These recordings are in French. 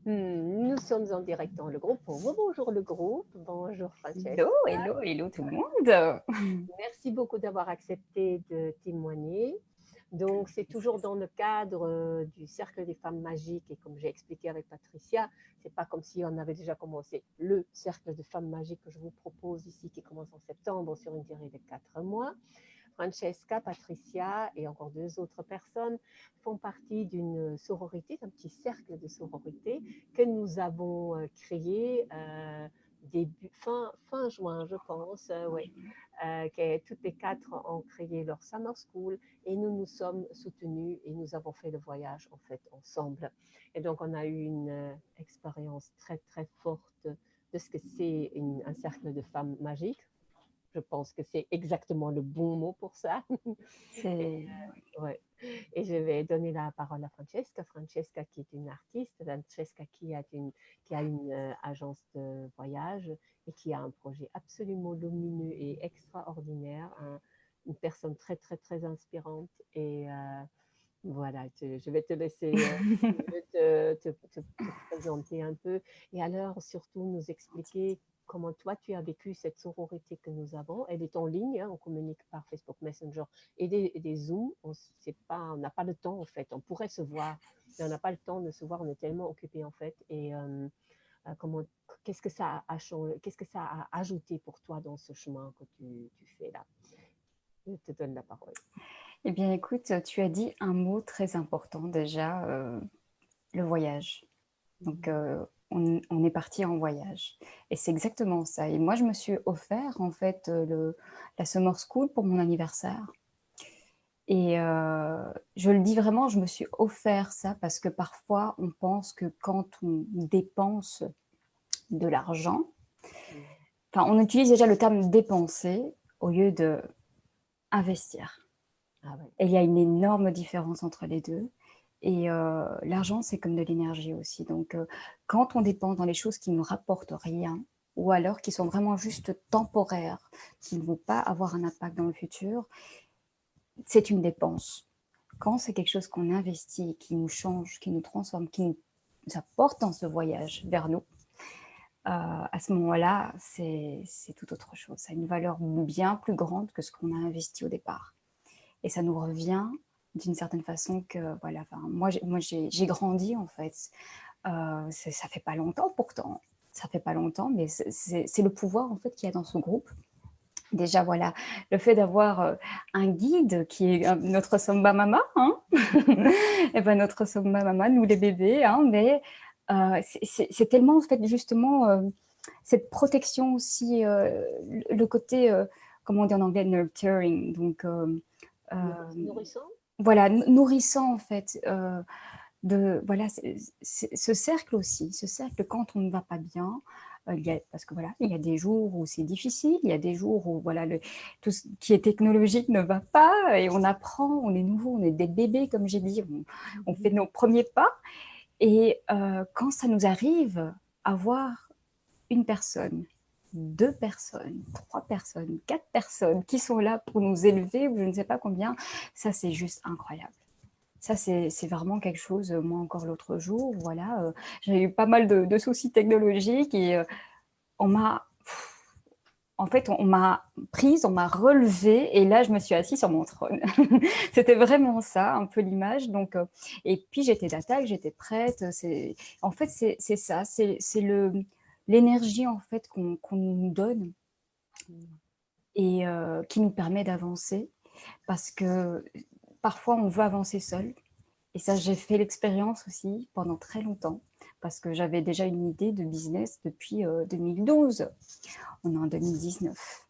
Nous sommes en direct dans le groupe. Bonjour le groupe. Bonjour Francesca. Hello, hello, hello tout le monde. Merci beaucoup d'avoir accepté de témoigner. Donc, c'est toujours dans le cadre du Cercle des femmes magiques. Et comme j'ai expliqué avec Patricia, c'est pas comme si on avait déjà commencé le Cercle des femmes magiques que je vous propose ici, qui commence en septembre sur une durée de 4 mois. Francesca, Patricia et encore deux autres personnes font partie d'une sororité, d'un petit cercle de sororité que nous avons créé fin juin, je pense. Oui. Toutes les quatre ont créé leur summer school et nous nous sommes soutenus et nous avons fait le voyage en fait ensemble. Et donc on a eu une expérience très très forte de ce que c'est un cercle de femmes magiques. Je pense que c'est exactement le bon mot pour ça. Et, C'est ouais. Et je vais donner la parole à Francesca. Francesca qui est une artiste, Francesca qui a une agence de voyage et qui a un projet absolument lumineux et extraordinaire. Une personne très, très, très inspirante. Et voilà, je vais te laisser te présenter un peu et alors surtout nous expliquer comment toi tu as vécu cette sororité que nous avons. Elle est en ligne, hein, on communique par Facebook Messenger et des Zooms. On n'a pas le temps en fait. On pourrait se voir, mais on n'a pas le temps de se voir. On est tellement occupés en fait. Et comment, qu'est-ce que ça a changé, qu'est-ce que ça a ajouté pour toi dans ce chemin que tu fais là? Je te donne la parole. Eh bien, écoute, tu as dit un mot très important déjà, le voyage. Donc, on est parti en voyage. Et c'est exactement ça. Et moi, je me suis offert, en fait, la Summer School pour mon anniversaire. Et je le dis vraiment, je me suis offert ça parce que parfois, on pense que quand on dépense de l'argent, enfin, on utilise déjà le terme dépenser au lieu de investir. Ah ouais. Et il y a une énorme différence entre les deux. Et l'argent, c'est comme de l'énergie aussi. Donc, quand on dépense dans les choses qui ne nous rapportent rien, ou alors qui sont vraiment juste temporaires, qui ne vont pas avoir un impact dans le futur, c'est une dépense. Quand c'est quelque chose qu'on investit, qui nous change, qui nous transforme, qui nous apporte dans ce voyage vers nous, à ce moment-là, c'est tout autre chose. Ça a une valeur bien plus grande que ce qu'on a investi au départ. Et ça nous revient d'une certaine façon que, voilà, enfin, moi j'ai grandi en fait. Ça fait pas longtemps pourtant, ça fait pas longtemps, mais c'est le pouvoir en fait qu'il y a dans ce groupe. Déjà, voilà, le fait d'avoir un guide qui est notre Samba Mama, hein et ben notre Samba Mama, nous les bébés, hein, mais c'est tellement en fait justement cette protection aussi, le côté, comment on dit en anglais, nurturing, donc Nourrissant? voilà, nourrissant en fait, de voilà, ce cercle aussi, ce cercle quand on ne va pas bien, parce que voilà, il y a des jours où c'est difficile, il y a des jours où voilà, tout ce qui est technologique ne va pas et on apprend, on est nouveau, on est des bébés comme j'ai dit, on fait nos premiers pas et quand ça nous arrive, avoir une personne, deux personnes, trois personnes, quatre personnes qui sont là pour nous élever ou je ne sais pas combien, ça c'est juste incroyable. Ça, c'est vraiment quelque chose, moi encore l'autre jour, voilà, j'ai eu pas mal de soucis technologiques et on m'a en fait, on m'a prise, on m'a relevée et là, je me suis assise sur mon trône. C'était vraiment ça, un peu l'image. Donc, et puis j'étais d'attaque, j'étais prête. En fait, c'est ça, c'est l'énergie en fait qu'on nous donne et qui nous permet d'avancer parce que parfois on veut avancer seul. Et ça, j'ai fait l'expérience aussi pendant très longtemps parce que j'avais déjà une idée de business depuis 2012. On est en 2019.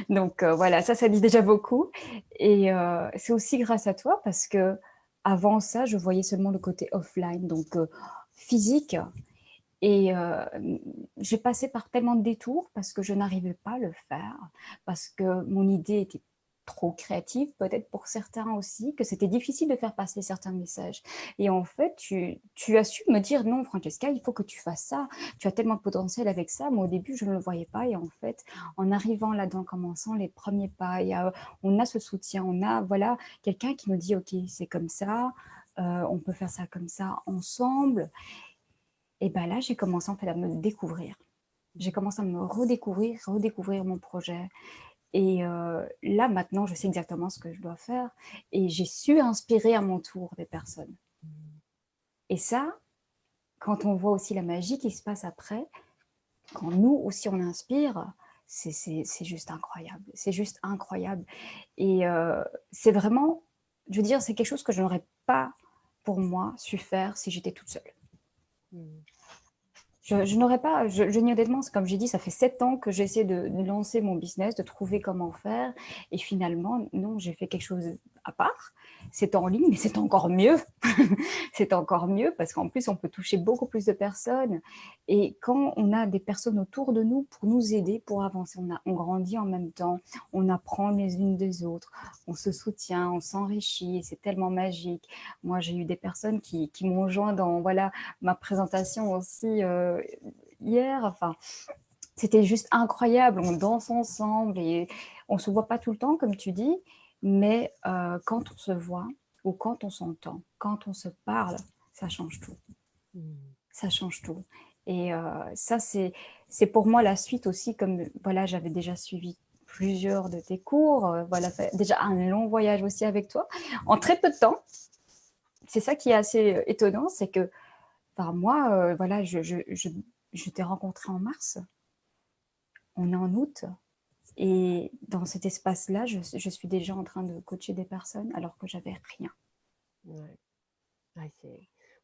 Donc voilà, ça dit déjà beaucoup. Et c'est aussi grâce à toi parce que avant ça, je voyais seulement le côté offline, donc physique. Et j'ai passé par tellement de détours parce que je n'arrivais pas à le faire, parce que mon idée était trop créative, peut-être pour certains aussi, que c'était difficile de faire passer certains messages. Et en fait, tu as su me dire, non, Francesca, il faut que tu fasses ça. Tu as tellement de potentiel avec ça. Moi, au début, je ne le voyais pas. Et en fait, en arrivant là-dedans, en commençant les premiers pas, on a ce soutien, on a voilà, quelqu'un qui nous dit, OK, c'est comme ça. on peut faire ça comme ça ensemble. Et ben là, j'ai commencé en fait à me découvrir. J'ai commencé à me redécouvrir mon projet. Et là, maintenant, je sais exactement ce que je dois faire et j'ai su inspirer à mon tour des personnes. Et ça, quand on voit aussi la magie qui se passe après, quand nous aussi on inspire, c'est juste incroyable. C'est juste incroyable. Et c'est vraiment, je veux dire, c'est quelque chose que je n'aurais pas, pour moi, su faire si j'étais toute seule. Mm. Je n'aurais pas, je dis honnêtement, comme j'ai dit, ça fait 7 ans que j'essaie de lancer mon business, de trouver comment faire. Et finalement, non, j'ai fait quelque chose à part. C'est en ligne, mais c'est encore mieux. C'est encore mieux parce qu'en plus, on peut toucher beaucoup plus de personnes. Et quand on a des personnes autour de nous pour nous aider, pour avancer, on grandit en même temps, on apprend les unes des autres, on se soutient, on s'enrichit. C'est tellement magique. Moi, j'ai eu des personnes qui m'ont joint dans, voilà, ma présentation aussi hier. Enfin, c'était juste incroyable. On danse ensemble et on se voit pas tout le temps, comme tu dis, mais quand on se voit ou quand on s'entend, quand on se parle, ça change tout. Ça change tout. Et ça, c'est pour moi la suite aussi, comme voilà, j'avais déjà suivi plusieurs de tes cours, voilà, fait déjà un long voyage aussi avec toi, en très peu de temps. C'est ça qui est assez étonnant, c'est que moi, voilà, je t'ai rencontré en mars, on est en août, et dans cet espace-là, je suis déjà en train de coacher des personnes alors que j'avais rien. Ouais. Ouais,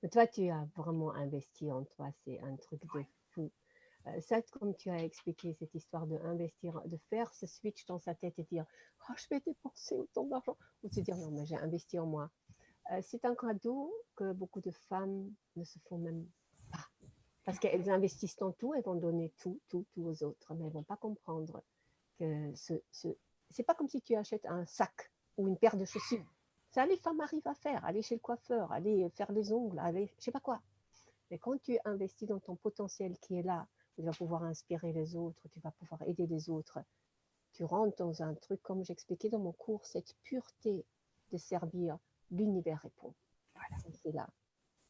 mais toi, tu as vraiment investi en toi, c'est un truc de fou. Ça, comme tu as expliqué cette histoire de investir, de faire ce switch dans sa tête et dire, oh, je vais dépenser autant d'argent, ou de se dire, non, mais j'ai investi en moi. C'est un cadeau que beaucoup de femmes ne se font même pas. Parce qu'elles investissent en tout, elles vont donner tout aux autres, mais elles ne vont pas comprendre que c'est pas comme si tu achètes un sac ou une paire de chaussures. Ça, les femmes arrivent à faire, aller chez le coiffeur, aller faire les ongles, aller je sais pas quoi. Mais quand tu investis dans ton potentiel qui est là, tu vas pouvoir inspirer les autres, tu vas pouvoir aider les autres. Tu rentres dans un truc, comme j'expliquais dans mon cours, cette pureté de servir, l'univers répond. Voilà, c'est là.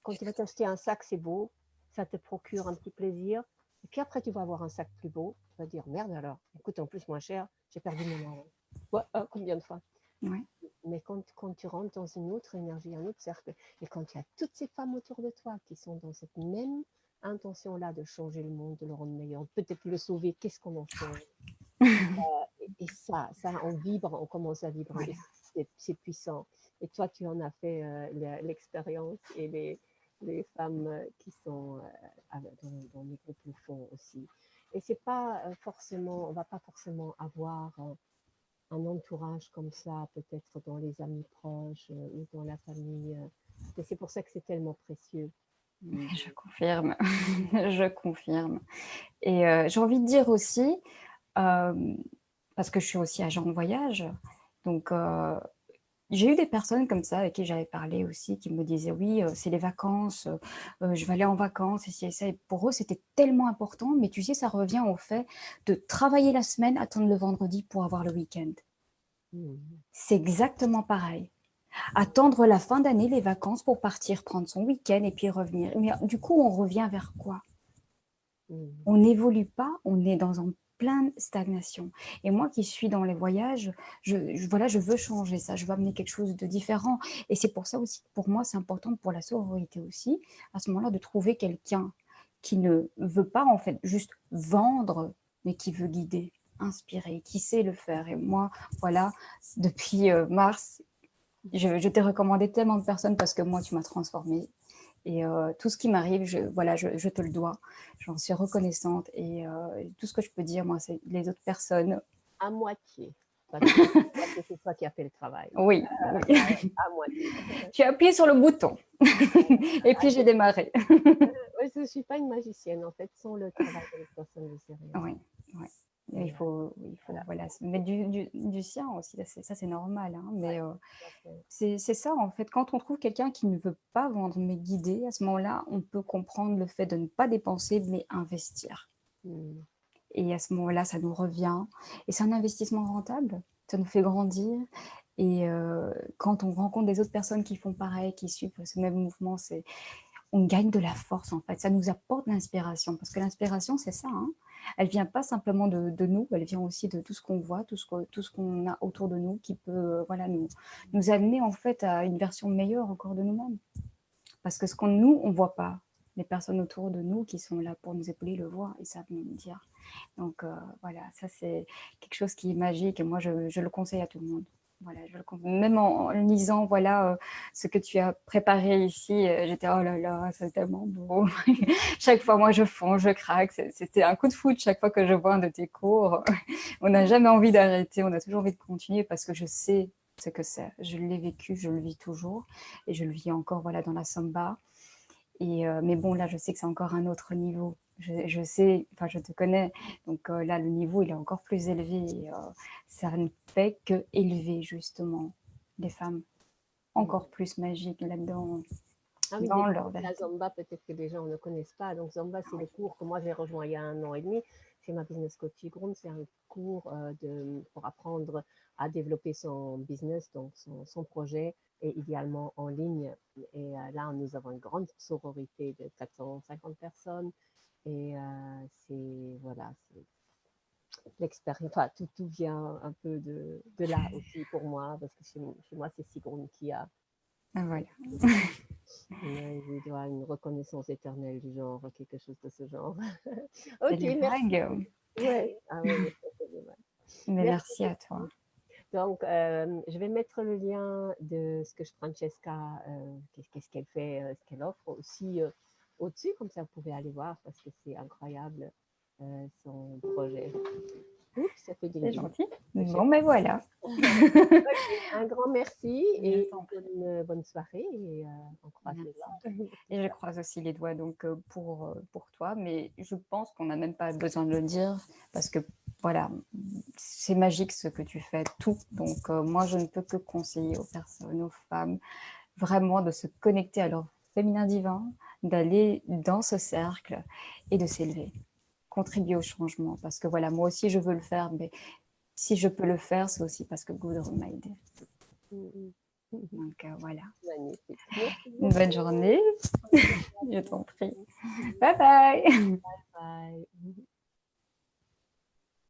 Quand tu vas t'acheter un sac, c'est beau, ça te procure un petit plaisir. Et puis après, tu vas avoir un sac plus beau, tu vas dire merde alors, écoute, en plus moins cher, j'ai perdu mon argent. Ouais, combien de fois? Ouais. Mais quand tu rentres dans une autre énergie, un autre cercle, et quand il y a toutes ces femmes autour de toi qui sont dans cette même intention-là de changer le monde, de le rendre meilleur, peut-être le sauver, qu'est-ce qu'on en fait? Et ça, on vibre, on commence à vibrer. Voilà. C'est puissant. Et toi, tu en as fait l'expérience et les femmes qui sont dans les groupes le font aussi. Et c'est pas forcément, on va pas forcément avoir un entourage comme ça, peut-être dans les amis proches ou dans la famille. Et c'est pour ça que c'est tellement précieux. Je confirme, je confirme. Et j'ai envie de dire aussi, parce que je suis aussi agent de voyage, donc j'ai eu des personnes comme ça avec qui j'avais parlé aussi, qui me disaient: «Oui, c'est les vacances, je vais aller en vacances, et ci et ça», et pour eux, c'était tellement important, mais tu sais, ça revient au fait de travailler la semaine, attendre le vendredi pour avoir le week-end. C'est exactement pareil. Attendre la fin d'année, les vacances pour partir prendre son week-end et puis revenir. Mais du coup, on revient vers quoi? On n'évolue pas, on est dans une pleine stagnation. Et moi qui suis dans les voyages, voilà, je veux changer ça, je veux amener quelque chose de différent. Et c'est pour ça aussi, pour moi, c'est important pour la sororité aussi, à ce moment-là, de trouver quelqu'un qui ne veut pas en fait juste vendre, mais qui veut guider, inspirer, qui sait le faire. Et moi, voilà, depuis mars, je t'ai recommandé tellement de personnes parce que moi, tu m'as transformée. Et tout ce qui m'arrive, voilà, je te le dois. J'en suis reconnaissante. Et tout ce que je peux dire, moi, c'est les autres personnes. À moitié. Parce que la moitié, c'est toi qui as fait le travail. Oui, oui. À moitié. Tu as appuyé sur le bouton. Et puis j'ai démarré. Oui, je ne suis pas une magicienne, en fait, sans le travail de l'autre personne, je sais rien. Oui, oui. Il faut voilà, mettre du sien aussi. Ça, c'est normal. Hein, mais c'est ça, en fait. Quand on trouve quelqu'un qui ne veut pas vendre, mais guider, à ce moment-là, on peut comprendre le fait de ne pas dépenser, mais investir. Et à ce moment-là, ça nous revient. Et c'est un investissement rentable. Ça nous fait grandir. Et quand on rencontre des autres personnes qui font pareil, qui suivent ce même mouvement, on gagne de la force en fait. Ça nous apporte l'inspiration parce que l'inspiration, c'est ça. Hein. Elle vient pas simplement de nous, elle vient aussi de tout ce qu'on voit, tout ce qu'on a autour de nous qui peut voilà, nous amener en fait à une version meilleure encore de nous-mêmes. Parce que ce qu'on nous, on voit pas. Les personnes autour de nous qui sont là pour nous épauler le voient et savent nous le dire. Donc voilà, ça c'est quelque chose qui est magique et moi je le conseille à tout le monde. Voilà, même en lisant voilà ce que tu as préparé ici, j'étais oh là là, c'est tellement beau. Chaque fois, moi je fonds, je craque. C'était un coup de foudre chaque fois que je vois un de tes cours. On n'a jamais envie d'arrêter, on a toujours envie de continuer parce que je sais ce que c'est. Je l'ai vécu, je le vis toujours et je le vis encore voilà dans la samba. Et mais bon, là, je sais que c'est encore un autre niveau. Je sais, enfin, je te connais, donc là, le niveau, il est encore plus élevé. Et, ça ne fait que élever justement les femmes encore plus magiques là-dedans, Ah oui, dans déjà, leur la vérité. Zumba, peut-être que les gens ne connaissent pas. Donc, Zumba, c'est le cours que moi j'ai rejoint il y a 1 an et demi. C'est ma business coaching room. C'est un cours pour apprendre à développer son business, donc son projet, et idéalement en ligne. Et là, nous avons une grande sororité de 450 personnes. Et c'est, voilà, c'est l'expérience. Enfin, tout vient un peu de là aussi pour moi, parce que chez moi, c'est Sigrun qui a Ah, voilà. il doit une reconnaissance éternelle du genre, quelque chose de ce genre. C'est Ok, les merci. vagues. Ouais, ah ouais, mais ça, c'est dommage. Mais Merci merci à toi. beaucoup. Donc, je vais mettre le lien de ce que Francesca, qu'est-ce qu'elle fait, ce qu'elle offre aussi au-dessus, comme ça vous pouvez aller voir parce que c'est incroyable son projet. Oups, ça fait ding C'est ding. gentil. Je sais Bon, mais voilà. Ok, un grand merci Je et t'en prie. bonne soirée et on croise les Merci. doigts. pour tout Et je ça. croise aussi les doigts donc pour toi, mais je pense qu'on n'a même pas besoin de le dire parce que voilà, c'est magique ce que tu fais, tout. Donc moi, je ne peux que conseiller aux personnes, aux femmes, vraiment de se connecter à leur féminin divin, d'aller dans ce cercle et de s'élever, contribuer au changement. Parce que voilà, moi aussi, je veux le faire, mais si je peux le faire, c'est aussi parce que Gudrun m'a aidé. Mm, mm. Donc voilà. Magnifique. Merci Une bonne beaucoup. journée. Je t'en prie. Bye bye. Bye.